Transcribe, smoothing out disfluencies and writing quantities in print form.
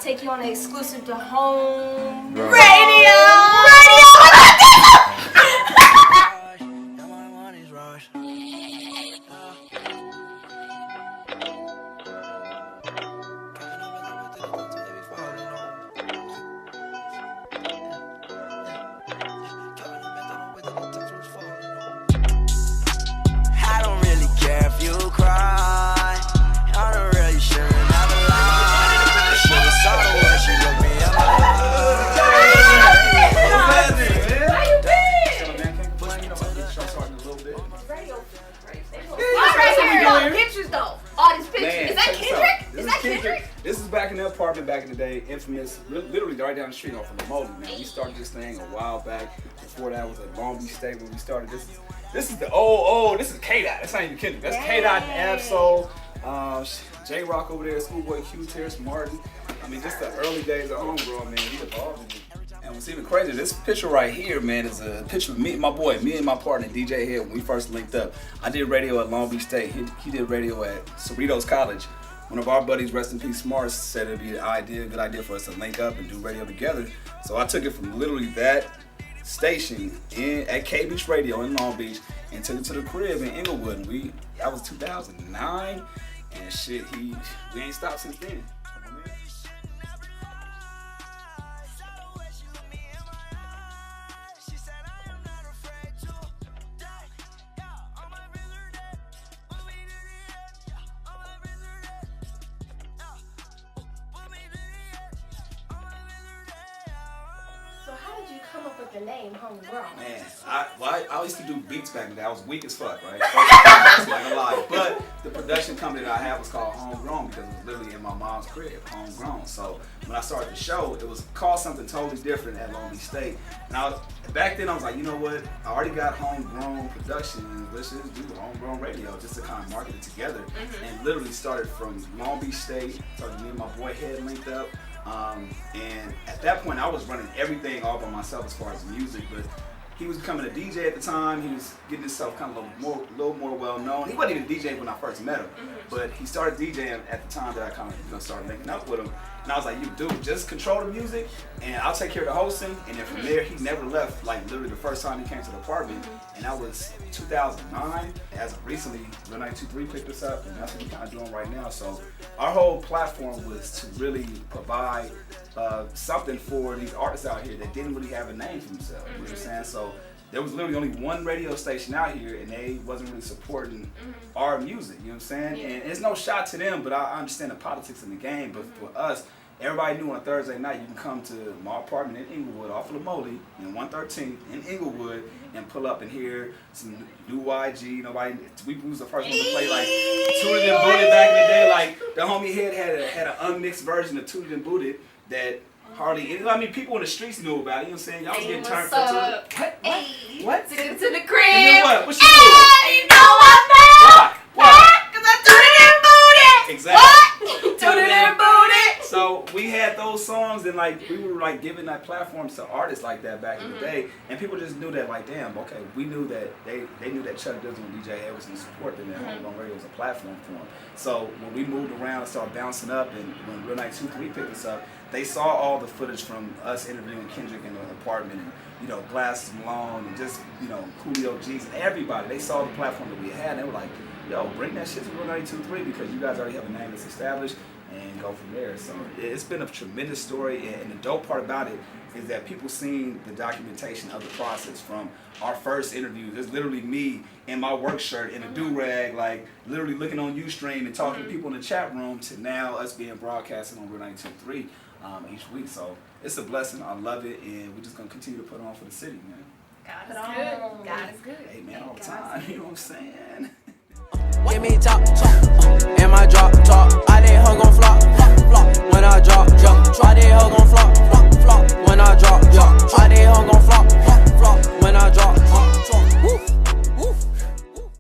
take you on an exclusive to home Bro. radio. I don't really care if you cry. I don't really sure never lie. Should've saw the way she looked me up. How you been? Right here, all the pictures though. All these pictures. Man, Is that check this Kendrick? out. Is that Kendrick? This is back in the apartment back in the day, infamous, literally right down the street off of Lamoli, man. We started this thing a while back. Before that was at Long Beach State when we started. This is the this is K-Dot. That's not even Kendrick. That's K-Dot and Absol. J-Rock over there, Schoolboy Q, Terrence Martin. I mean, just the early days of Homegrown, man. We evolved in it. And what's even crazier, this picture right here, man, is a picture of me and my partner, DJ Head, when we first linked up. I did radio at Long Beach State. He did radio at Cerritos College. One of our buddies, rest in peace, Mars, said it'd be a good idea for us to link up and do radio together. So I took it from literally that station at K Beach Radio in Long Beach and took it to the crib in Inglewood. That was 2009, and shit, we ain't stopped since then. So how did you come up with the name Homegrown? Man, I used to do beats back in the day. I was weak as fuck, right? I'm not gonna lie. But the production company that I had was called Homegrown because it was literally in my mom's crib, Homegrown. So when I started the show, it was called something totally different at Long Beach State. And back then I was like, you know what? I already got Homegrown production. Let's just do Homegrown radio just to kind of market it together. And literally started from Long Beach State. Started me and my boy Head linked up. And at that point, I was running everything all by myself as far as music, but he was becoming a DJ at the time. He was getting himself kind of a little more well known. He wasn't even DJing when I first met him, but he started DJing at the time that I kind of started linking up with him. And I was like, you dude, just control the music and I'll take care of the hosting. And then from there, he never left, like literally the first time he came to the apartment. And that was 2009. As of recently, Real 923 picked us up, and that's what we're kind of doing right now. So our whole platform was to really provide something for these artists out here that didn't really have a name for themselves. You know what I'm saying? So there was literally only one radio station out here, and they wasn't really supporting our music. You know what I'm saying? Yeah. And it's no shot to them, but I understand the politics in the game. But for us, everybody knew on a Thursday night you can come to my apartment in Inglewood, off of Lamoli, in 113th in Inglewood, and pull up and hear some new YG. We was the first one to play like Tooted and Booted back in the day. Like the homie Head had an unmixed version of Tooted and Booted that hardly, I mean, people in the streets knew about it. You know what I'm saying? Y'all was getting turned up to it. Hey, What? took it to the crib. And then what? What she Hey, doing? you know I'm mad. Why? Cause I tooted and booted. Exactly. What? Tooted and booted. So we had those songs, and like we were like giving that platforms to artists like that back in the day, and people just knew that, like, damn, okay, we knew that they knew that Chuck Dizzle and DJ Head was going to support them, and Homegrown Radio was a platform for them. So when we moved around and started bouncing up, and when Real 923 picked us up, they saw all the footage from us interviewing Kendrick in the apartment, and Glasses Malone, and just Coolio G's and everybody. They saw the platform that we had, and they were like, yo, bring that shit to Real 923 because you guys already have a name that's established, and go from there. So it's been a tremendous story, and the dope part about it is that people seen the documentation of the process from our first interview. There's literally me in my work shirt in a do-rag, like literally looking on Ustream and talking to people in the chat room, to now us being broadcasting on Real 923 each week. So it's a blessing. I love it, and we're just gonna continue to put on for the city, man. God is good. God is good. Hey man, all the time. You know what I'm saying? Give me top, in my drop top.